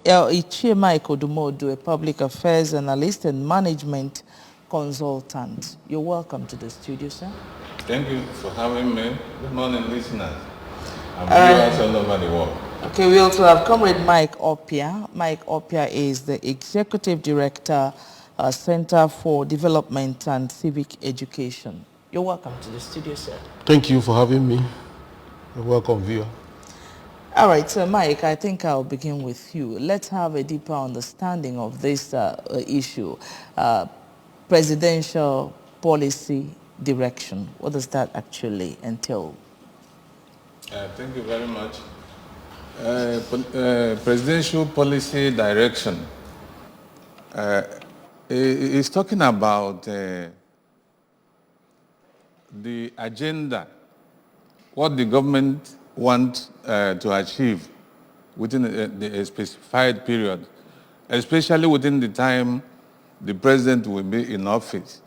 Ichie Mike Odumodu, a public affairs analyst and management consultant. You're welcome to the studio, sir. Thank you for having me. Good morning, listeners. I'm viewers all over the world. Okay, we also have Comrade Mike Opia. Mike Opia is the Executive Director, Center for Development and Civic Education. You're welcome to the studio, sir. Thank you for having me. You're welcome, viewer. All right, so Mike, I think I'll begin with you. Let's have a deeper understanding of this issue. Presidential policy direction. What does that actually entail? Thank you very much. Presidential policy direction is talking about the agenda, what the government wants to achieve within a specified period, especially within the time the president will be in office.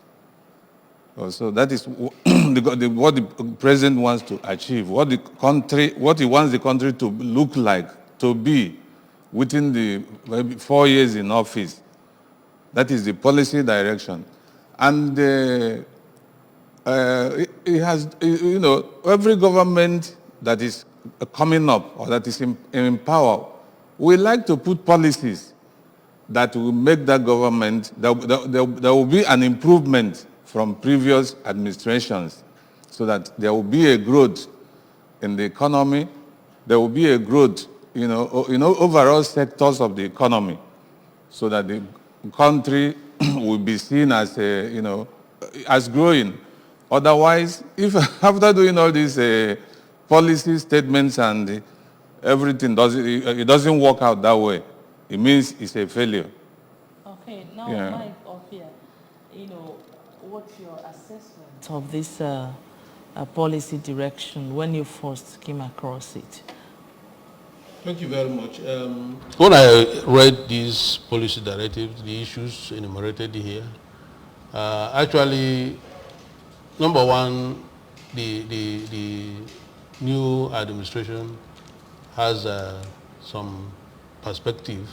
So that is what the president wants to achieve, what he wants the country to look like, to be within the maybe 4 years in office. That is the policy direction. And it has, every government that is coming up or that is in power, we like to put policies that will make that government, there will be an improvement from previous administrations, so that there will be a growth in the economy, there will be a growth, overall sectors of the economy, so that the country will be seen as, as growing. Otherwise, if after doing all these policy statements and everything it doesn't work out that way, it means it's a failure. Okay, now Mike Opia, what's your assessment of this policy direction when you first came across it? Thank you very much. When I read these policy directives, the issues enumerated here, actually, number one, the new administration has some perspective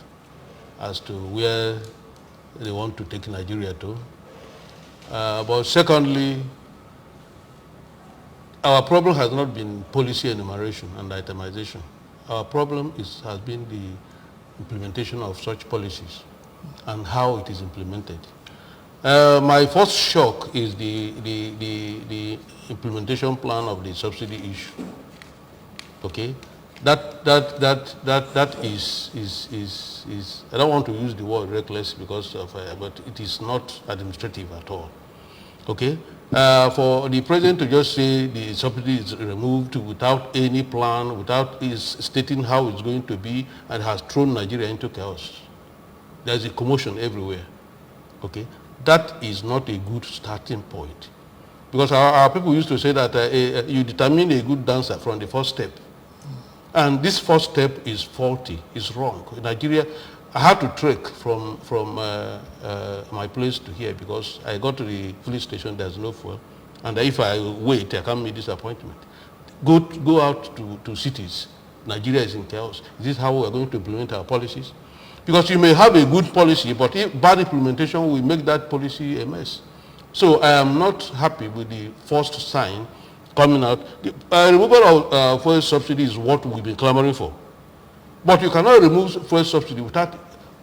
as to where they want to take Nigeria to. But secondly, our problem has not been policy enumeration and itemization. Our problem has been the implementation of such policies and how it is implemented. My first shock is the implementation plan of the subsidy issue. Okay, that is I don't want to use the word reckless because of but it is not administrative at all. Okay, for the president to just say the subsidy is removed without any plan, without stating how it's going to be, and has thrown Nigeria into chaos. There's a commotion everywhere. Okay, that is not a good starting point, because our people used to say that you determine a good dancer from the first step, and this first step is faulty, is wrong. In Nigeria, I had to trek from my place to here because I got to the police station, there's no fuel, and if I wait, I can't meet this appointment. Go out to cities. Nigeria is in chaos. Is this how we're going to implement our policies? Because you may have a good policy, but bad implementation will make that policy a mess. So I am not happy with the first sign coming out. The removal of fuel subsidy is what we've been clamoring for. But you cannot remove fuel subsidy without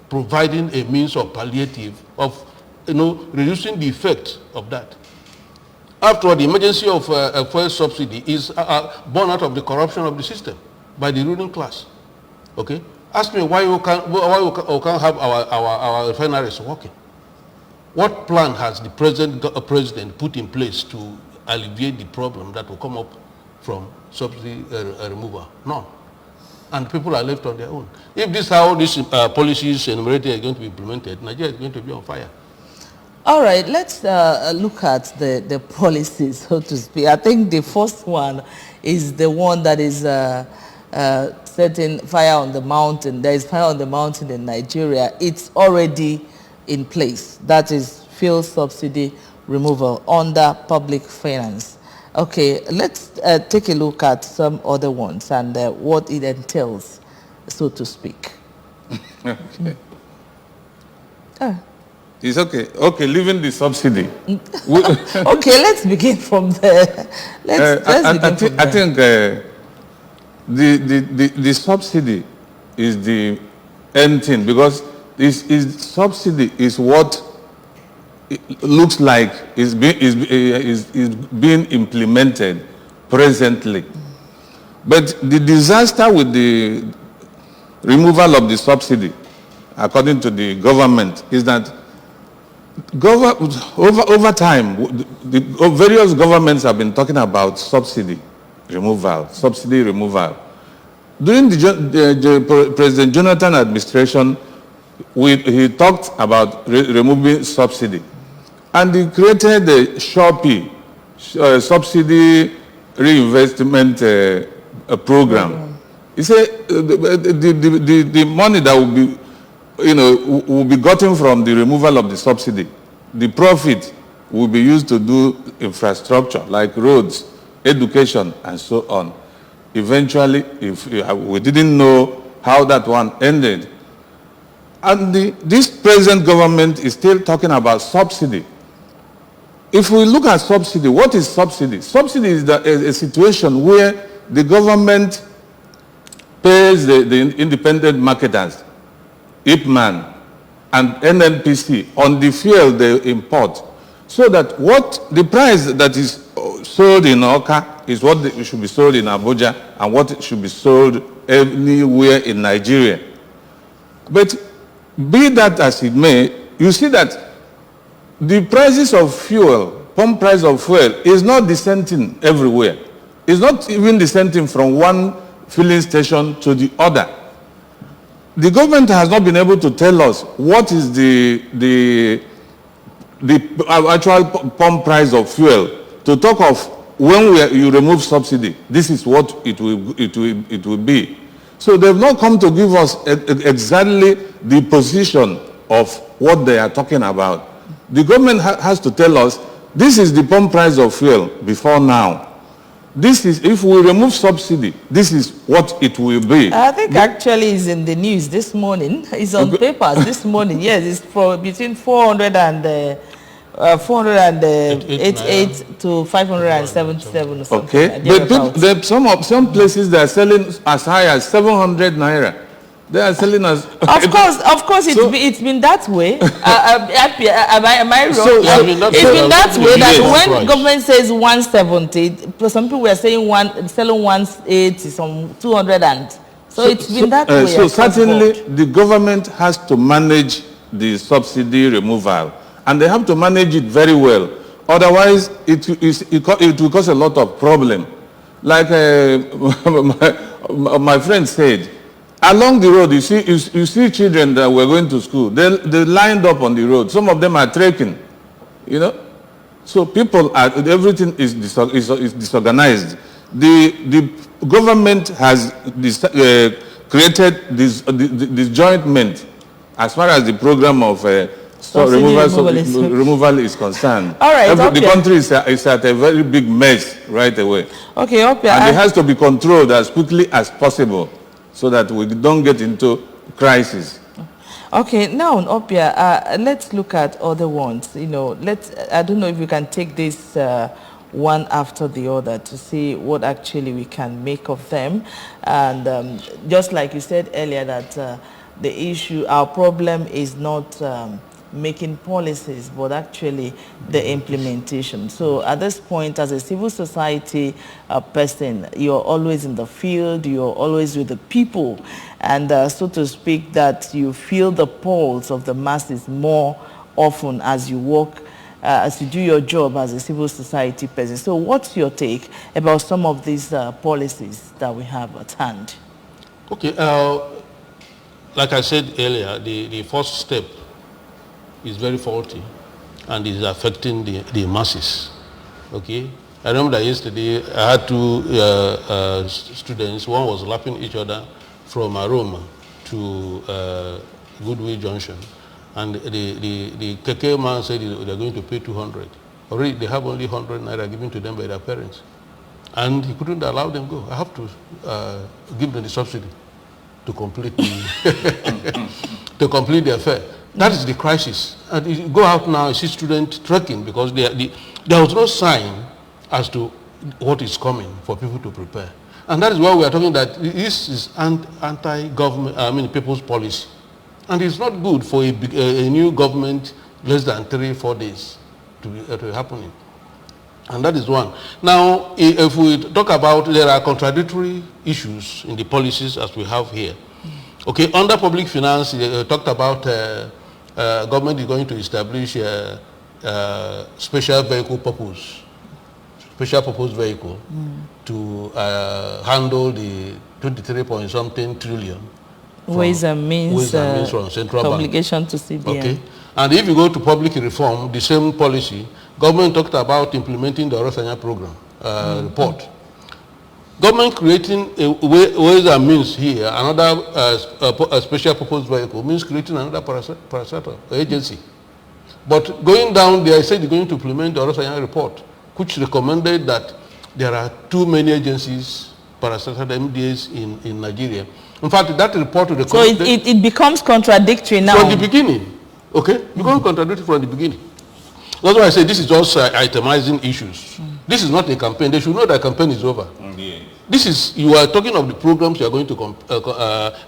providing a means of palliative, of reducing the effect of that. After all, the emergency of fuel subsidy is born out of the corruption of the system by the ruling class. Okay? Ask me why we can't have our refineries working. What plan has the president put in place to alleviate the problem that will come up from subsidy removal? None. And people are left on their own. If this is how these policies enumerated are going to be implemented, Nigeria is going to be on fire. All right, let's look at the policies, so to speak. I think the first one is the one that is setting fire on the mountain. There is fire on the mountain in Nigeria. It's already in place. That is fuel subsidy removal under public finance. Okay, let's take a look at some other ones and what it entails, so to speak. Okay. It's okay. Okay, leaving the subsidy. Okay, let's begin from there. Let's begin from there. I think the subsidy is the end thing, because subsidy is what it looks like is being implemented presently. But the disaster with the removal of the subsidy, according to the government, is that over time, the various governments have been talking about subsidy removal. During the President Jonathan administration, he talked about removing subsidy. And he created the SHOPI, Subsidy Reinvestment Program. He said the money that will be gotten from the removal of the subsidy, the profit will be used to do infrastructure like roads, education, and so on. Eventually, if we didn't know how that one ended. And this present government is still talking about subsidy. If we look at subsidy, what is subsidy? Subsidy is a situation where the government pays the independent marketers, IPMAN, and NNPC on the fuel they import, so that what the price that is sold in Oka is what should be sold in Abuja and what should be sold anywhere in Nigeria. But be that as it may, you see that the prices of fuel, pump price of fuel, is not dissenting everywhere. It's not even dissenting from one filling station to the other. The government has not been able to tell us what is the actual pump price of fuel, to talk of when you remove subsidy, this is what it will be. So they've not come to give us exactly the position of what they are talking about. The government has to tell us, this is the pump price of fuel before now. This is, if we remove subsidy, this is what it will be. I think actually it's in the news this morning. It's on papers this morning. Yes, it's for between 488 to 577 or something. Okay, but some places they are selling as high as 700 naira. They are selling us. Of course, it's been that way. Am I wrong? It's been that way that when government says 170, some people were saying selling 180, some 200, and so it's been that way. So certainly the government has to manage the subsidy removal, and they have to manage it very well. Otherwise, it will cause a lot of problem. Like my friend said, along the road, you see children that were going to school. They lined up on the road. Some of them are trekking, So people everything is disorganized. The government has created this disjointment as far as the program of removal is concerned. All right, the country is at a very big mess right away. Okay, and it has to be controlled as quickly as possible, so that we don't get into crisis. Okay, now Opia, let's look at other ones. I don't know if we can take this one after the other to see what actually we can make of them. And just like you said earlier, that our problem is not making policies, but actually the implementation. So at this point, as a civil society person, you're always in the field, you're always with the people, and so to speak, that you feel the pulse of the masses more often as you work, as you do your job as a civil society person. So what's your take about some of these policies that we have at hand? Okay, like I said earlier, the first step is very faulty and is affecting the masses. Okay, I remember that yesterday I had two students. One was lapping each other from Aroma to Goodwill Junction, and the keke man said they're going to pay 200. Already they have only 100 naira given to them by their parents, and he couldn't allow them go. I have to give them the subsidy to complete the to complete their fare. That is the crisis. And you go out now, you see students trekking because there was no sign as to what is coming for people to prepare. And that is why we are talking that this is anti-government, people's policy. And it's not good for a new government less than 3-4 days to be happening. And that is one. Now, if we talk about, there are contradictory issues in the policies as we have here. Okay, under public finance, talked about government is going to establish a special purpose vehicle to handle the 23-point-something trillion. Ways and means from central obligation bank. to CBN. Okay, and if you go to public reform, the same policy, government talked about implementing the Orosanya program report. Government creating a ways and means here, another a special purpose vehicle means creating another parastatal agency. But going down there, I said they're going to implement the Orosanya report, which recommended that there are too many agencies, parastatal MDAs in Nigeria. In fact, that report will So it becomes contradictory now. From the beginning, okay? It becomes contradictory from the beginning. That's why I say this is just itemizing issues. This is not a campaign. They should know that campaign is over. Yeah. This is, you are talking of the programs you are going to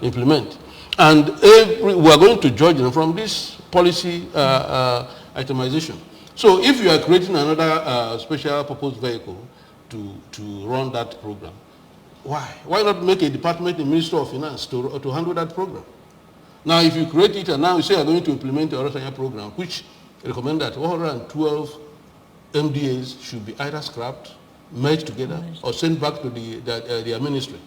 implement. And we are going to judge them from this policy itemization. So if you are creating another special purpose vehicle to run that program, why? Why not make a department in Ministry of Finance to handle that program? Now, if you create it and now you say you are going to implement the Orosanya program, which recommend that 112 MDAs should be either scrapped, merged together, or sent back to their ministry.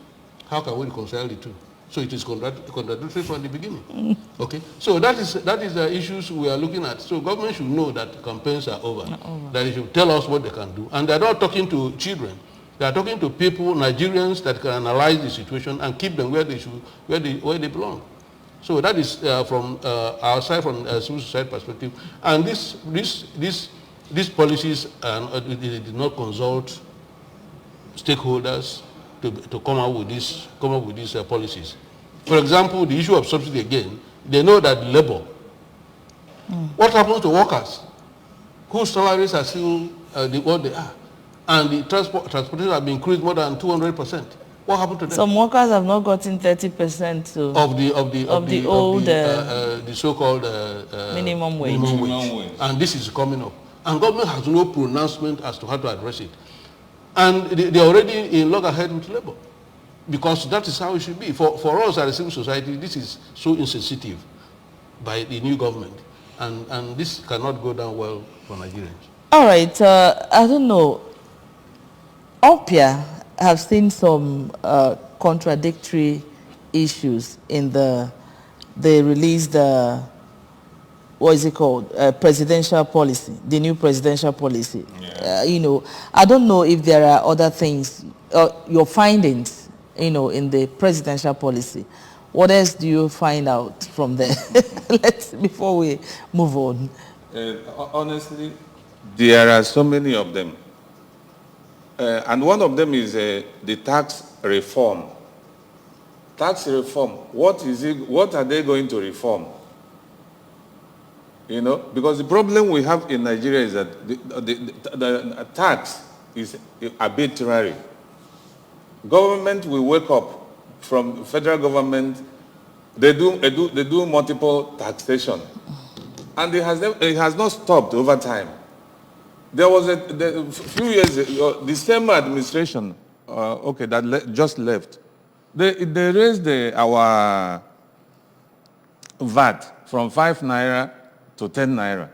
How can we reconcile the two? So it is contradictory from the beginning. Okay, so that is the issues we are looking at. So government should know that campaigns are over, that they should tell us what they can do, and they are not talking to children. They are talking to people, Nigerians, that can analyze the situation and keep them where they belong. So that is from our side, from a civil society perspective. And these policies, they did not consult stakeholders to come up with these policies. For example, the issue of subsidy again, they know that labor. What happens to workers whose salaries are still what they are? And the transportation have been increased more than 200%. What happened to them? Some workers have not gotten 30% of the so-called minimum wage. And this is coming up. And government has no pronouncement as to how to address it. And they are already in loggerhead with labor, because that is how it should be. For us as a civil society, this is so insensitive by the new government, and this cannot go down well for Nigerians. All right, I don't know. OPIA have seen some contradictory issues in they released what is it called, presidential policy, the new presidential policy. Yeah. I don't know if there are other things, your findings, in the presidential policy. What else do you find out from there? Before we move on. Honestly, there are so many of them. And one of them is the tax reform. Tax reform, what are they going to reform? Because the problem we have in Nigeria is that the tax is arbitrary. Government will wake up from federal government, they do multiple taxation. And it has not stopped over time. There was a few years ago, the same administration, that just left. They raised our VAT from 5 naira to 10 naira.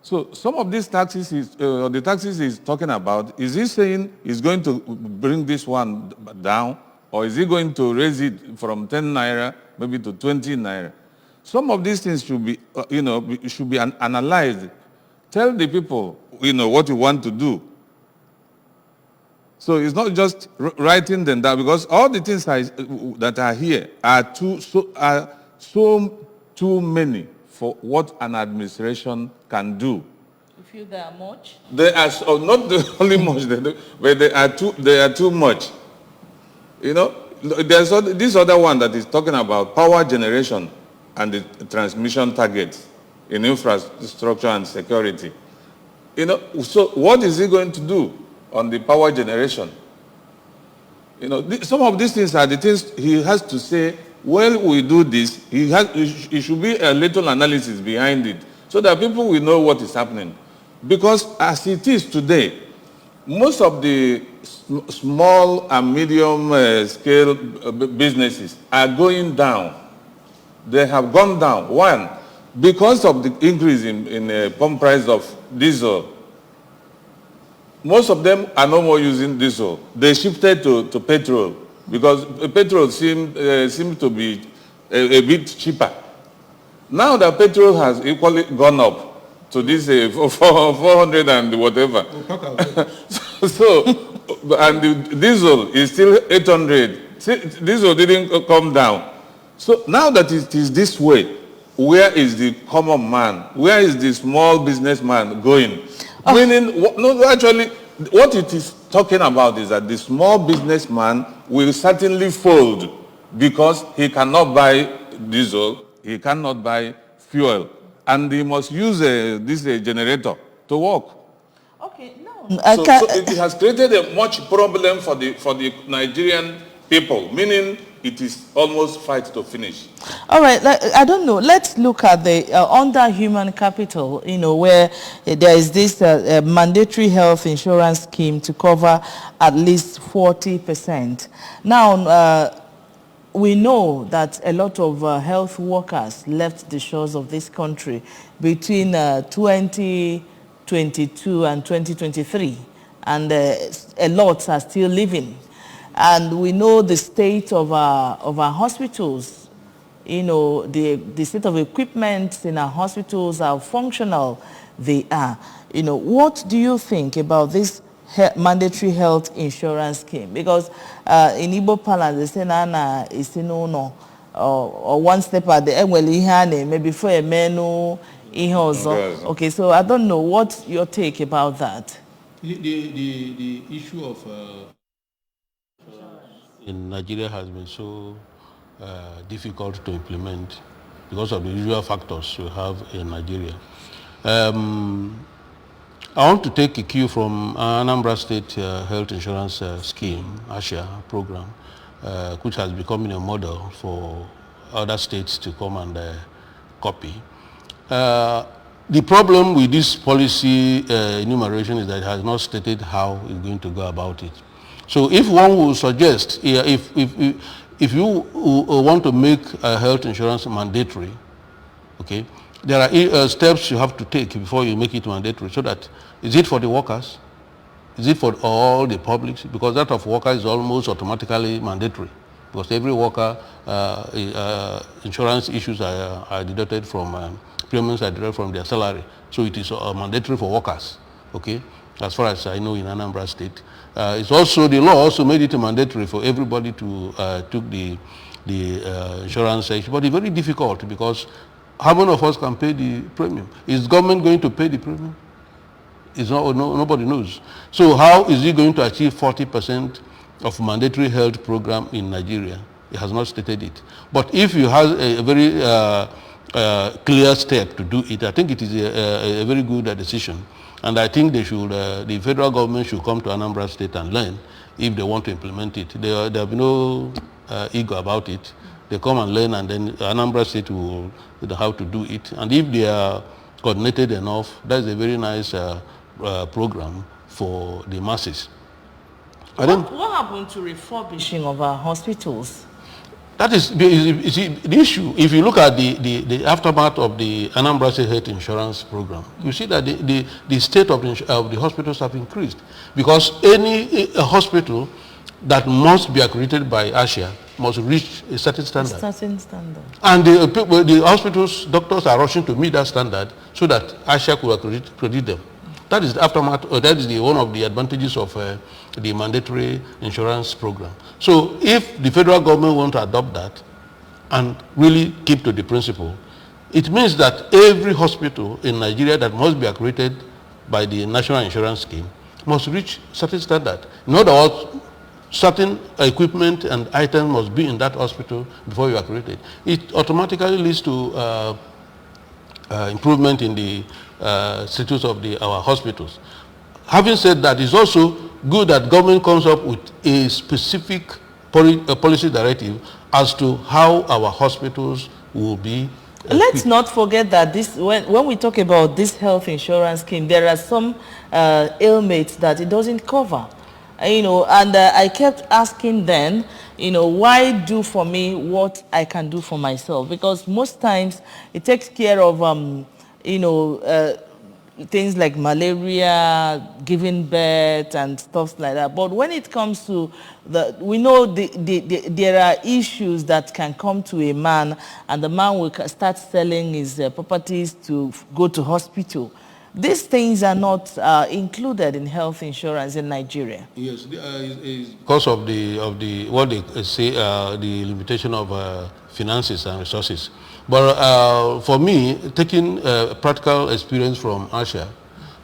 So some of these taxes the taxes he's talking about, is he saying he's going to bring this one down, or is he going to raise it from 10 naira maybe to 20 naira? Some of these things should be, should be analyzed. Tell the people, what you want to do. So it's not just writing them down, because all the things that are here are too many for what an administration can do. You feel they are much? They are not only much, but they are too much. there's this other one that is talking about power generation and the transmission targets in infrastructure and security. So what is he going to do on the power generation? Some of these things are the things he has to say. Well, we do this. It should be a little analysis behind it so that people will know what is happening. Because as it is today, most of the small and medium scale businesses are going down. They have gone down. One, because of the increase in pump price of diesel. Most of them are no more using diesel. They shifted to petrol because petrol seemed to be a bit cheaper. Now that petrol has equally gone up to this 400 and whatever. So, and the diesel is still 800. Diesel didn't come down. So now that it is this way, where is the common man? Where is the small businessman going? Oh. Meaning, no, actually, what it is talking about is that the small businessman will certainly fold because he cannot buy diesel, he cannot buy fuel, and he must use this generator to work. Okay, no. So it has created a much problem for the Nigerian people, meaning it is almost fight to finish. All right, I don't know. Let's look at the under human capital, where there is this mandatory health insurance scheme to cover at least 40%. Now, we know that a lot of health workers left the shores of this country between 2022 and 2023, and a lot are still living. And we know the state of our hospitals, the state of equipment in our hospitals, how functional they are. What do you think about this mandatory health insurance scheme? Because in Igbo parlance, they say, "Nana is no," or one step at the end, maybe for a menu. Okay, so I don't know. What's your take about that? The issue of in Nigeria has been so difficult to implement because of the usual factors we have in Nigeria. I want to take a cue from Anambra State Health Insurance Scheme, ASHA program, which has become a model for other states to come and copy. The problem with this policy enumeration is that it has not stated how it's going to go about it. So if one will suggest, if you want to make health insurance mandatory, okay, there are steps you have to take before you make it mandatory, so that, is it for the workers? Is it for all the publics? Because that of workers is almost automatically mandatory, because every worker insurance issues are deducted from, premiums are deducted from their salary. So it is mandatory for workers, okay, as far as I know in Anambra State. It's also, the law also made it mandatory for everybody to take the insurance section, but it's very difficult because how many of us can pay the premium? Is government going to pay the premium? It's not, nobody knows. So how is he going to achieve 40% of mandatory health program in Nigeria? He has not stated it. But if you have a very clear step to do it, I think it is a very good decision. And I think they should, the federal government should come to Anambra State and learn if they want to implement it. There will be no ego about it. They come and learn, and then Anambra State will know how to do it. And if they are coordinated enough, that's a very nice program for the masses. What happened to refurbishing of our hospitals? That is the issue. If you look at the aftermath of the Anambra State Health Insurance Program, you see that the state of the hospitals have increased, because any hospital that must be accredited by ASHA must reach a certain standard. And the hospitals, doctors are rushing to meet that standard so that ASHA could accredit them. That is the aftermath, that is one of the advantages of the mandatory insurance program. So if the federal government want to adopt that and really keep to the principle, it means that every hospital in Nigeria that must be accredited by the National Insurance Scheme must reach certain standard. In other words, certain equipment and items must be in that hospital before you are created. It automatically leads to improvement in the status of our hospitals. Having said that, it's also good that government comes up with a specific policy directive as to how our hospitals will be. Let's not forget that when we talk about this health insurance scheme, there are some ailments that it doesn't cover. And I kept asking then, why do for me what I can do for myself? Because most times it takes care of, things like malaria, giving birth and stuff like that. But when it comes to we know there are issues that can come to a man, and the man will start selling his properties to go to hospital. These things are not included in health insurance in Nigeria. Yes, because of the what they say, the limitation of finances and resources. But for me, taking practical experience from Asia,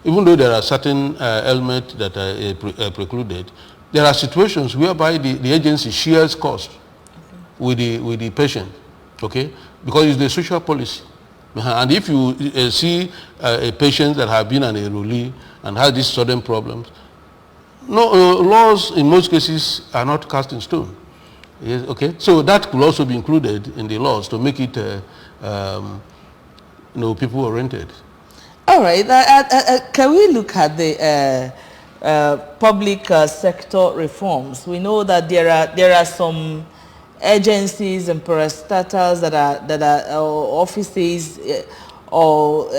even though there are certain elements that are precluded, there are situations whereby the agency shares cost with the patient, okay? Because it's the social policy. And if you see a patient that have been an enrollee and has these sudden problems, laws in most cases are not cast in stone. Yes, okay, so that could also be included in the laws to make it, people oriented. All right. Can we look at the public sector reforms? We know that there are some agencies and parastatals that are offices or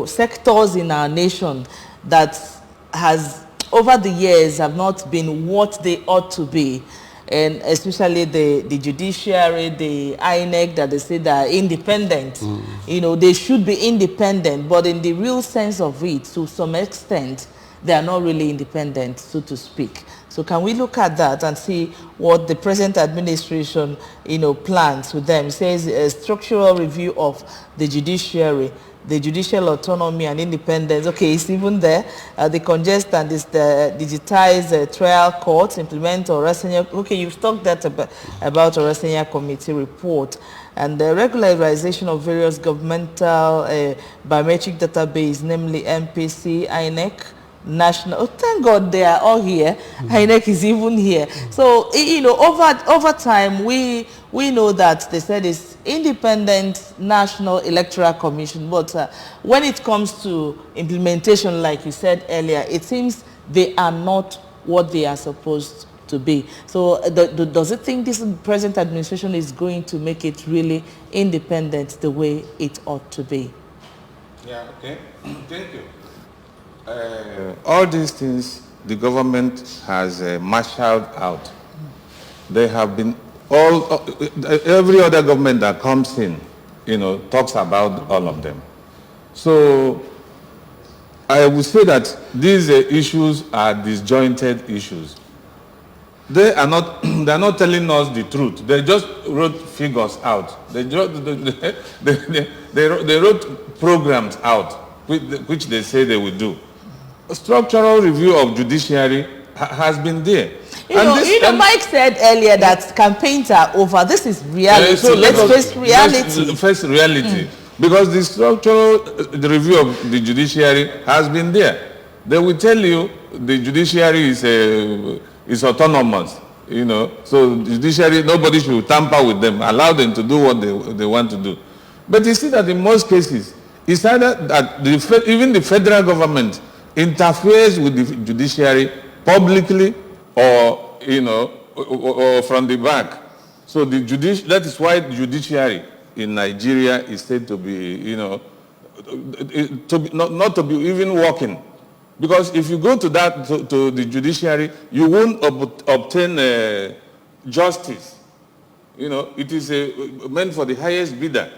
sectors in our nation that has over the years have not been what they ought to be, and especially the judiciary, the INEC, that they say they are independent. They should be independent, but in the real sense of it, to some extent, they are not really independent, so to speak. So can we look at that and see what the present administration, plans with them? It says a structural review of the judiciary, the judicial autonomy and independence. Okay, it's even there. The congest and the digitized trial courts, implement Orasenia. Okay, you've talked that about Orasenia committee report. And the regularization of various governmental biometric database, namely MPC, INEC, national. Oh, thank God they are all here. INEC is even here. So over time we know that they said it's independent National Electoral Commission, but when it comes to implementation, like you said earlier, it seems they are not what they are supposed to be. So does it think this present administration is going to make it really independent the way it ought to be? Yeah. Okay. Thank you. All these things the government has marshaled out. They have been every other government that comes in, talks about all of them. So I would say that these issues are disjointed issues. They are not. They are not telling us the truth. They just wrote figures out. They wrote programs out, which they say they will do. A structural review of judiciary has been there. Mike said earlier that campaigns are over. This is reality. So let's face reality. Let's face reality. Because the structural review of the judiciary has been there. They will tell you the judiciary is autonomous. So the judiciary, nobody should tamper with them. Allow them to do what they want to do. But you see that in most cases, it's either that even the federal government interferes with the judiciary publicly or or from the back. So that is why the judiciary in Nigeria is said to be not to be even working, because if you go to the judiciary, you won't obtain justice. It is meant for the highest bidder.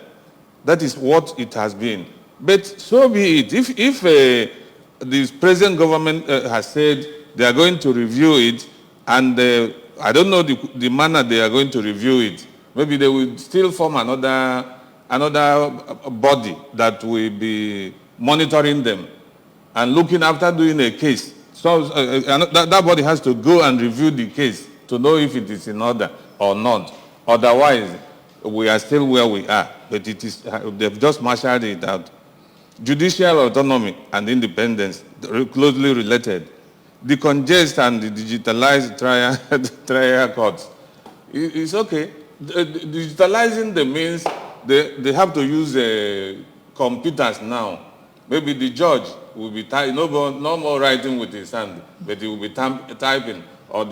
That is what it has been. But so be it. If the present government has said they are going to review it, and I don't know the manner they are going to review it. Maybe they will still form another body that will be monitoring them and looking after doing a case. So that body has to go and review the case to know if it is in order or not. Otherwise, we are still where we are, but it is, they've just marshaled it out. Judicial autonomy and independence, closely related. Decongest and digitalize trial courts. It's okay. Digitalizing the means they have to use computers now. Maybe the judge will be no more writing with his hand, but he will be typing, or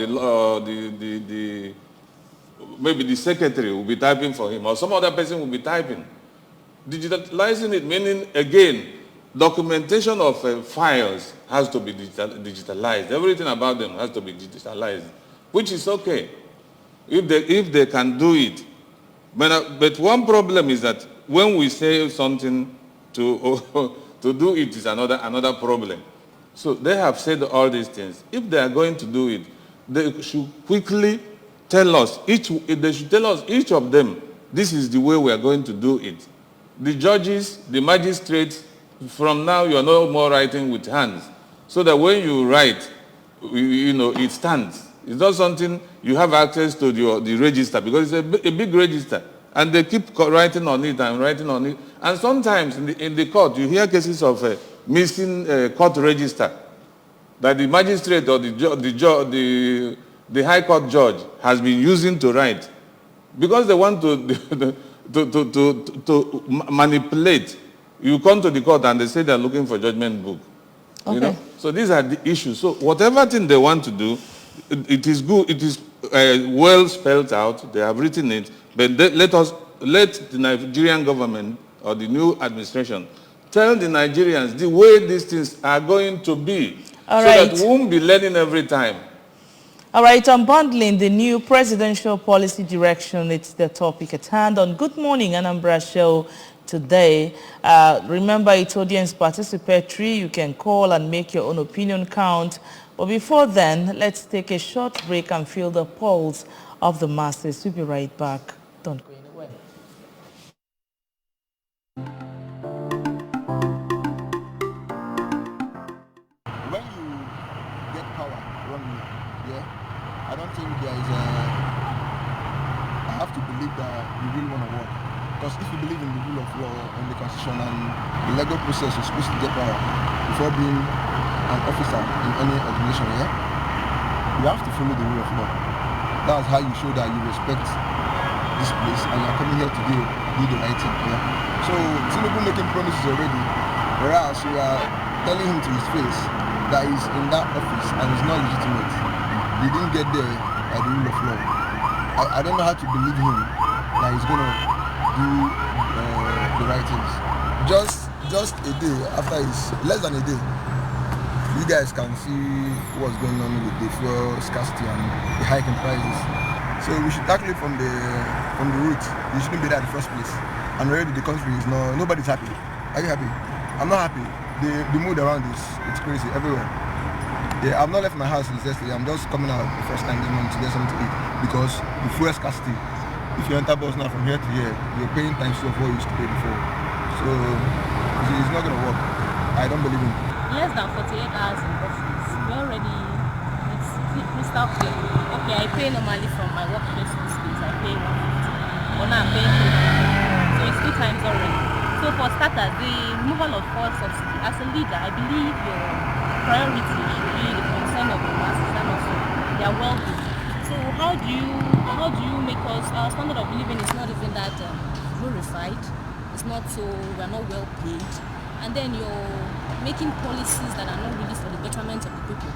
maybe the secretary will be typing for him, or some other person will be typing. Digitalizing it, meaning, again, documentation of files has to be digitalized. Everything about them has to be digitalized, which is okay if they can do it. But one problem is that when we say something to do it is another problem. So they have said all these things. If they are going to do it, they should quickly tell us, they should tell us, each of them, this is the way we are going to do it. The judges, the magistrates, from now you are no more writing with hands. So that when you write, it stands. It's not something you have access to the register, because it's a big register. And they keep writing on it and writing on it. And sometimes in the court, you hear cases of missing court register that the magistrate or the high court judge has been using to write, because they want to manipulate. You come to the court and they say they're looking for judgment book. Okay. So these are the issues. So whatever thing they want to do, it is good. It is well spelled out. They have written it. But let the Nigerian government or the new administration tell the Nigerians the way these things are going to be. All so right. that we won't be learning every time. All right, unbundling the new presidential policy direction. It's the topic at hand on Good Morning Anambra show today. Remember, it's audience participatory. You can call and make your own opinion count. But before then, let's take a short break and feel the pulse of the masses. We'll be right back. Don't go anywhere. When you get power wrongly, I don't think there is I have to believe that you really want to work. Because if you believe in the rule of law and the constitution and the legal process, you're supposed to get power before being an officer in any organization, you have to follow the rule of law. That's how you show that you respect this place and you're coming here to do the right thing. So Tinubu making promises already, whereas you are telling him to his face that he's in that office and it's not legitimate. He didn't get there by the rule of law. I don't know how to believe him that he's going to do the right things. Just a day after less than a day, you guys can see what's going on with the fuel scarcity and the hike in prices. So we should tackle it from the root. You shouldn't be there in the first place. And already the country is nobody's happy. Are you happy? I'm not happy. The mood around it's crazy everywhere. I've not left my house since yesterday. I'm just coming out the first time to get something to eat because the fuel scarcity. If you enter bus now from here to here, you're paying times 2 of what you used to pay before. So it's not going to work. I don't believe in it. Less than 48 hours in office. We're already, it's crystal clear. Okay, I pay normally from my workplace to space. I pay 150. But now I'm paying 200. So it's 2 times already. So for starters, the removal of fuel subsidy, as a leader, I believe your priority should be the concern of the masses and also their well-being. So how do you make us, our standard of living is not even that glorified. It's not so, we're not well paid. And then you're making policies that are not really for the betterment of the people.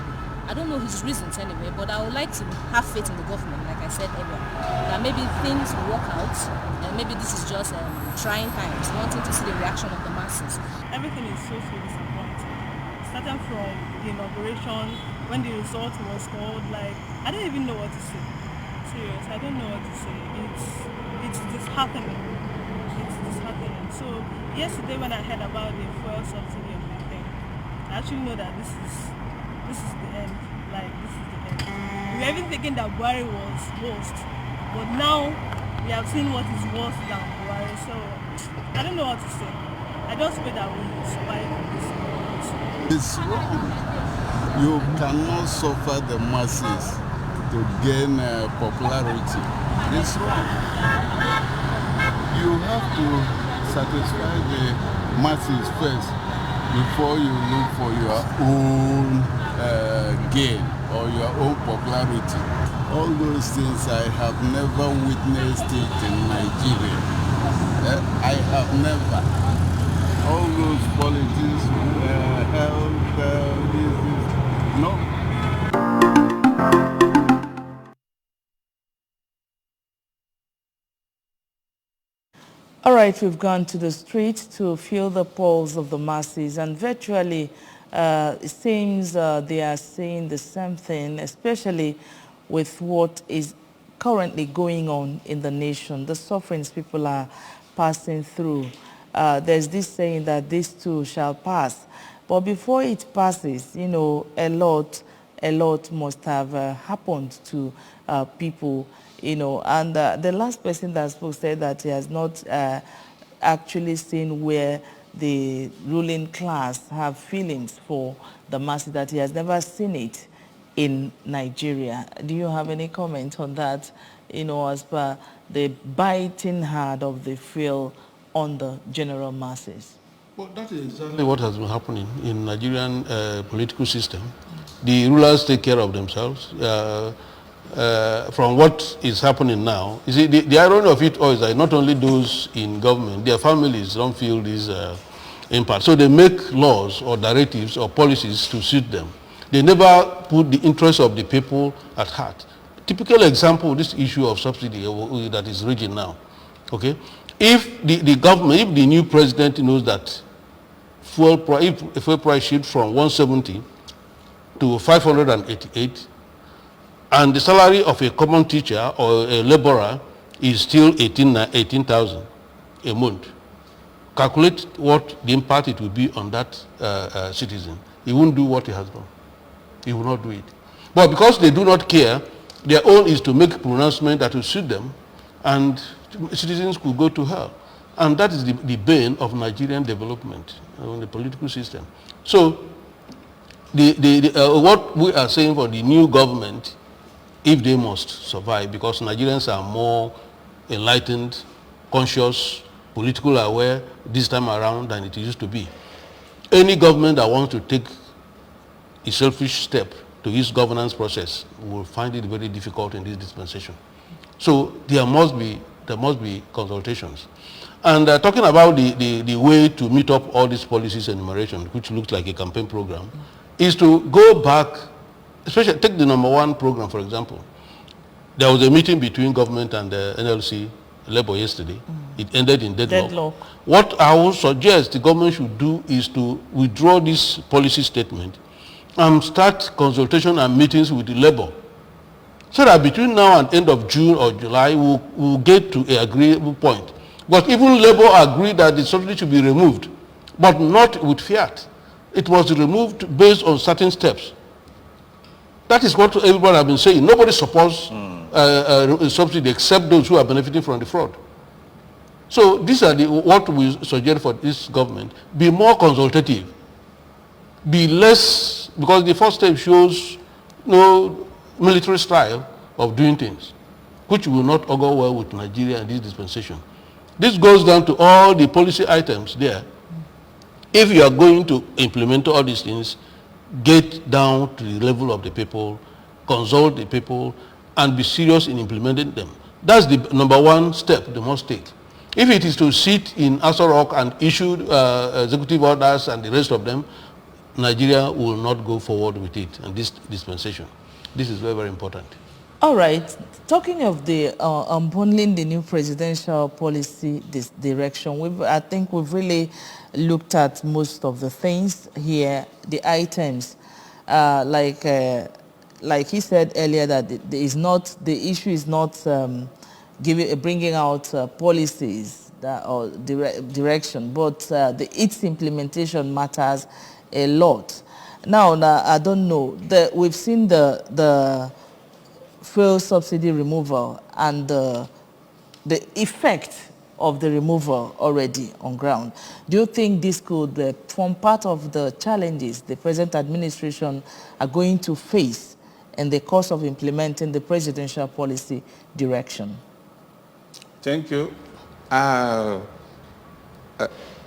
I don't know his reasons anyway, but I would like to have faith in the government, like I said earlier, that maybe things will work out, and maybe this is just trying times, wanting to see the reaction of the masses. Everything is so disappointing. Starting from the inauguration, when the result was called, I don't even know what to say. Serious, I don't know what to say. It's disheartening. It's disheartening. So yesterday when I heard about the fuel subsidy of the thing, I actually know that this is the end. This is the end. We were even thinking that Buhari was worst, but now we have seen what is worse than Buhari. So I don't know what to say. I just pray that we will survive this. You cannot suffer the masses to gain popularity. It's wrong. You have to satisfy the masses first before you look for your own gain or your own popularity. All those things I have never witnessed it in Nigeria. I have never. All those politics, health, no. All right, we've gone to the streets to feel the pulse of the masses, and virtually it seems they are saying the same thing, especially with what is currently going on in the nation, the sufferings people are passing through. There's this saying that this too shall pass. But before it passes, you know, a lot must have happened to people, you know. And the last person that spoke said that he has not actually seen where the ruling class have feelings for the masses, that he has never seen it in Nigeria. Do you have any comment on that, you know, as per the biting hard of the feel on the general masses? Well, that is exactly what has been happening in Nigerian political system. The rulers take care of themselves. From what is happening now, you see, the irony of it all is that not only those in government, their families don't feel this impact. So they make laws or directives or policies to suit them. They never put the interests of the people at heart. Typical example, this issue of subsidy that is raging now. Okay, if the government, if the new president knows that if fuel price shifts from 170 to 588, and the salary of a common teacher or a laborer is still 18,000 a month, calculate what the impact it will be on that citizen. He won't do what he has done. He will not do it. But because they do not care, their own is to make pronouncement that will suit them, and citizens could go to hell. And that is the bane of Nigerian development in the political system. So what we are saying for the new government, if they must survive, because Nigerians are more enlightened, conscious, political aware this time around than it used to be. Any government that wants to take a selfish step to its governance process will find it very difficult in this dispensation. So there must be consultations. And talking about the way to meet up all these policies enumeration, which looks like a campaign program, is to go back, especially take the number one program, for example. There was a meeting between government and the NLC Labour yesterday. It ended in deadlock. What I would suggest the government should do is to withdraw this policy statement and start consultation and meetings with the Labour, so that between now and end of June or July, we'll get to an agreeable point. But even Labour agreed that the subsidy should be removed, but not with fiat. It was removed based on certain steps. That is what everybody has been saying. Nobody supports subsidy except those who are benefiting from the fraud. So these are what we suggest for this government. Be more consultative. Be less, because the first step shows no military style of doing things, which will not augur well with Nigeria in this dispensation. This goes down to all the policy items there. If you are going to implement all these things, get down to the level of the people, consult the people, and be serious in implementing them. That's the number one step they must take. If it is to sit in Aso Rock and issue executive orders and the rest of them, Nigeria will not go forward with it in this dispensation. This is very, very important. All right. Talking of the unbundling the new presidential policy direction, I think we've really looked at most of the things here, the items. Like he said earlier, that the issue is not bringing out policies or direction, but its implementation matters a lot. Now, I don't know. We've seen the fuel subsidy removal and the effect of the removal already on ground. Do you think this could form part of the challenges the present administration are going to face in the course of implementing the presidential policy direction? Thank you.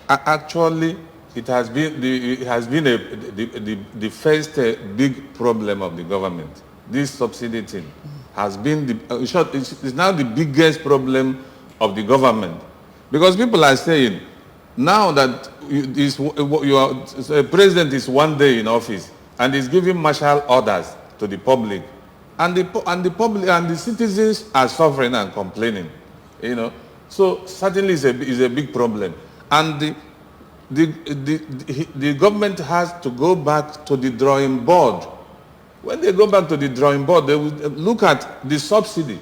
Actually, it has been the first big problem of the government. This subsidy thing has been in short, it's now the biggest problem of the government, because people are saying now that the president is one day in office and is giving martial orders to the public, and the public and the citizens are suffering and complaining, So certainly is a big problem, and the government has to go back to the drawing board. When they go back to the drawing board, they will look at the subsidy,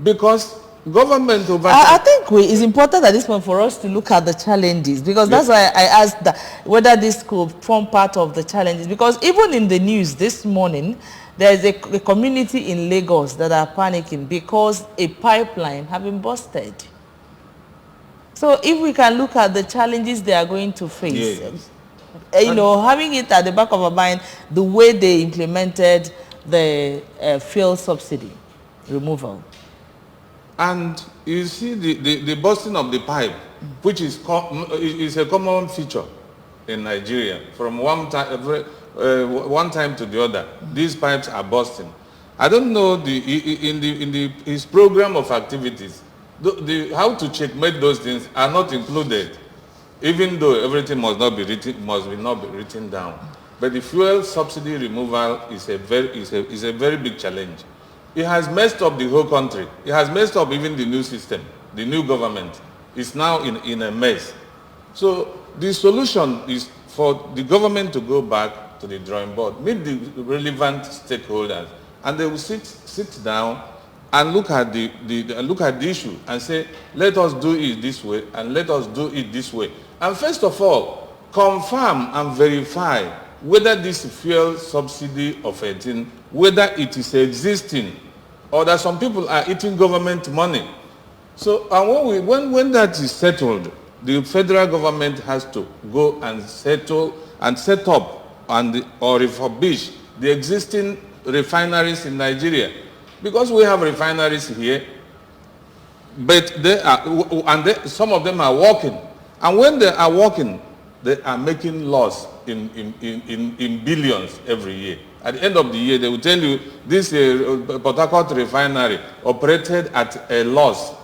because government over. I think it's important at this point for us to look at the challenges, because that's why I asked whether this could form part of the challenges, because even in the news this morning, there is a community in Lagos that are panicking because a pipeline has been busted. So if we can look at the challenges they are going to face, having it at the back of our mind, the way they implemented the fuel subsidy removal. And you see the busting of the pipe, which is a common feature in Nigeria. From one time to the other, these pipes are busting. I don't know in his program of activities, how to checkmate those things are not included, even though everything must not be written down. But the fuel subsidy removal is a very big challenge. It has messed up the whole country. It has messed up even the new system. The new government is now in a mess. So the solution is for the government to go back to the drawing board, meet the relevant stakeholders, and they will sit down and look at the issue and say, let us do it this way and let us do it this way. And first of all, confirm and verify whether this fuel subsidy of 18, whether it is existing or that some people are eating government money. So when that is settled, the federal government has to go and settle and set up or refurbish the existing refineries in Nigeria. Because we have refineries here, but some of them are working. And when they are working, they are making loss in billions every year. At the end of the year, they will tell you this Port Harcourt refinery operated at a loss,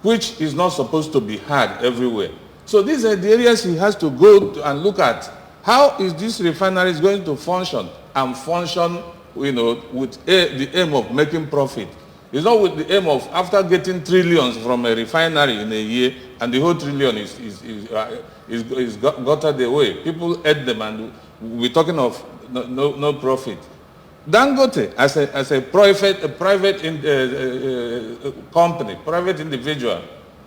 which is not supposed to be had everywhere. So these are the areas he has to go to and look at. How is this refinery going to function and function with the aim of making profit? It's not with the aim of, after getting trillions from a refinery in a year, and the whole trillion is gutted away. People ate them, and we're talking of no profit. Dangote, as a private company, private individual,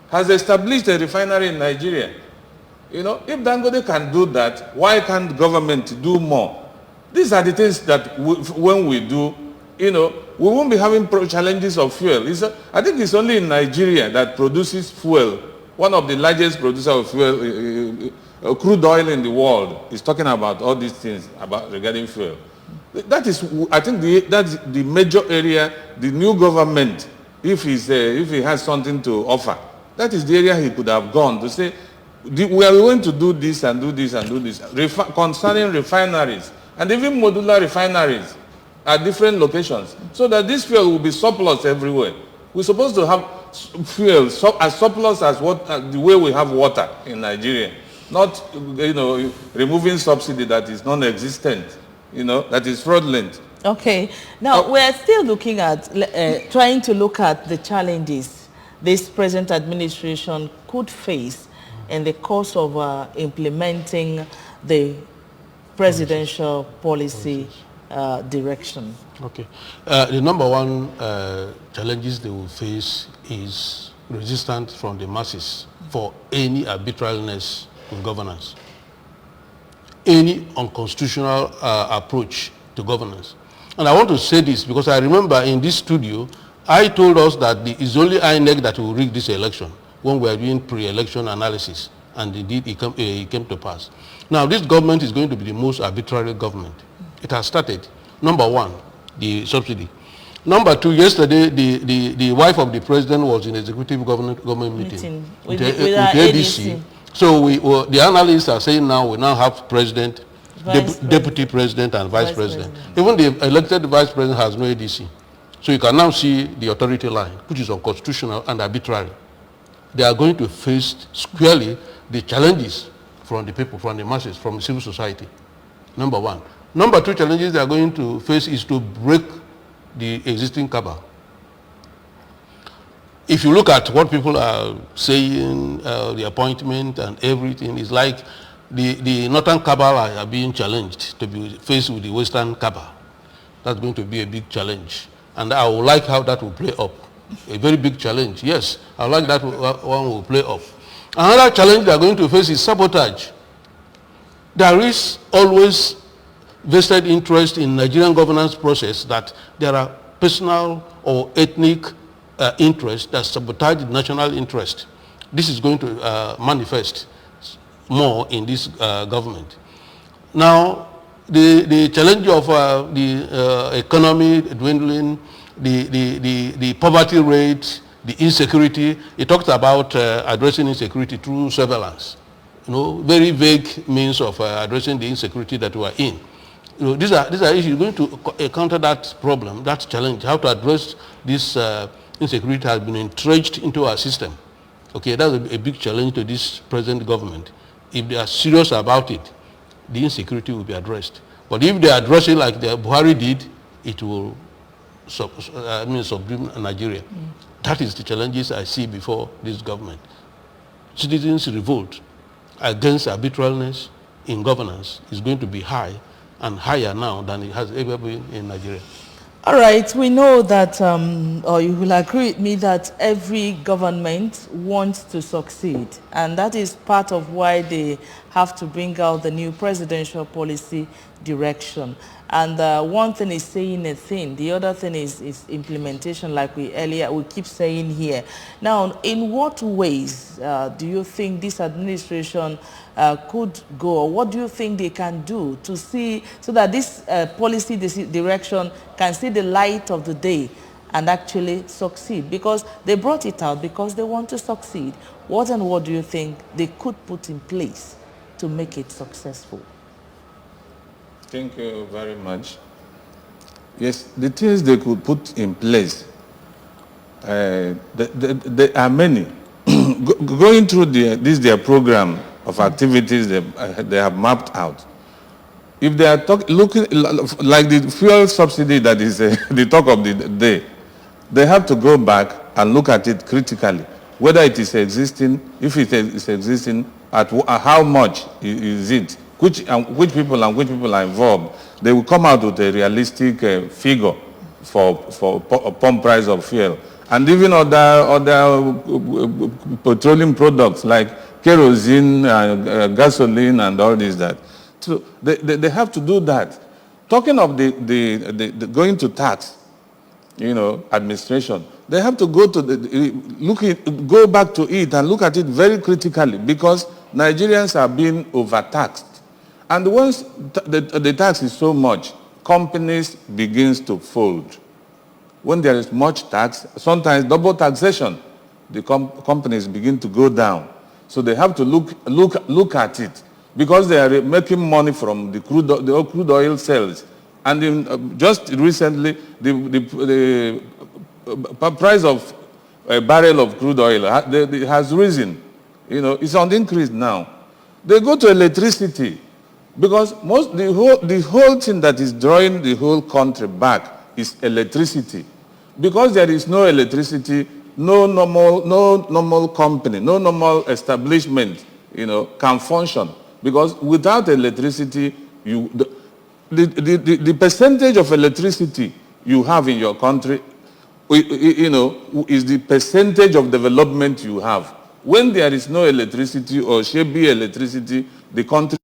has established a refinery in Nigeria. If Dangote can do that, why can't government do more? These are the things that when we do, we won't be having challenges of fuel. I think it's only in Nigeria that produces fuel. One of the largest producers of fuel, crude oil in the world, is talking about all these things regarding fuel. That is, I think, that's the major area. The new government, if he has something to offer, that is the area he could have gone to say, we are going to do this and do this and do this concerning refineries and even modular refineries at different locations, so that this fuel will be surplus everywhere. We're supposed to have fuel as surplus as the way we have water in Nigeria, not removing subsidy that is non-existent, that is fraudulent. Okay. Now we're still looking at trying to look at the challenges this present administration could face in the course of implementing the presidential policy direction. Okay. The number one challenges they will face is resistance from the masses for any arbitrariness in governance, any unconstitutional approach to governance. And I want to say this because I remember in this studio, I told us that it's only INEC that will rig this election when we are doing pre-election analysis, and indeed it came to pass. Now, this government is going to be the most arbitrary government. It has started. Number one, the subsidy. Number two, yesterday, the wife of the president was in executive government meeting with with our ADC. So the analysts are saying now we now have president, deputy president, and vice president. Even the elected vice president has no ADC. So you can now see the authority line, which is unconstitutional and arbitrary. They are going to face squarely the challenges from the people, from the masses, from the civil society. Number one. Number two challenges they are going to face is to break the existing cabal. If you look at what people are saying, the appointment and everything, it's like the northern cabal are being challenged to be faced with the western cabal. That's going to be a big challenge. And I would like how that will play up. A very big challenge, yes. I would like that one will play up. Another challenge they are going to face is sabotage. There is always vested interest in Nigerian governance process that there are personal or ethnic interests that sabotage the national interest. This is going to manifest more in this government. Now, the challenge of the economy dwindling, the poverty rate, the insecurity, it talks about addressing insecurity through surveillance. You know, very vague means of addressing the insecurity that we are in. You know, these are issues going to counter that problem, that challenge. How to address this insecurity has been entrenched into our system. Okay, that's a big challenge to this present government. If they are serious about it, the insecurity will be addressed. But if they address it like the Buhari did, it will subdue Nigeria. That is the challenges I see before this government. Citizens' revolt against arbitrariness in governance is going to be high and higher now than it has ever been in Nigeria. All right, we know that, or you will agree with me that every government wants to succeed, and that is part of why they have to bring out the new presidential policy direction. And one thing is saying a thing, the other thing is implementation, like we keep saying here. Now, in what ways do you think this administration could go, or what do you think they can do to see, so that this policy direction can see the light of the day and actually succeed? Because they brought it out because they want to succeed. What do you think they could put in place to make it successful? Thank you very much. Yes, the things they could put in place, there are many. Going through their program of activities they have mapped out. If they are looking like the fuel subsidy that is the talk of the day, they have to go back and look at it critically, whether it is existing, if it is existing, at how much is it, which people are involved. They will come out with a realistic figure for pump price of fuel, and even other petroleum products like kerosene, gasoline, and all this that. So they have to do that. Talking of the going to tax, administration, they have to go back to it and look at it very critically, because Nigerians are being overtaxed. And once the tax is so much, companies begins to fold. When there is much tax, sometimes double taxation, the companies begin to go down. So they have to look at it, because they are making money from the crude oil sales. And just recently, the price of a barrel of crude oil has risen. It's on the increase now. They go to electricity, because the whole thing that is drawing the whole country back is electricity. Because there is no electricity, no normal company, no normal establishment, can function. Because without electricity, the percentage of electricity you have in your country, is the percentage of development you have. When there is no electricity or shabby electricity, the country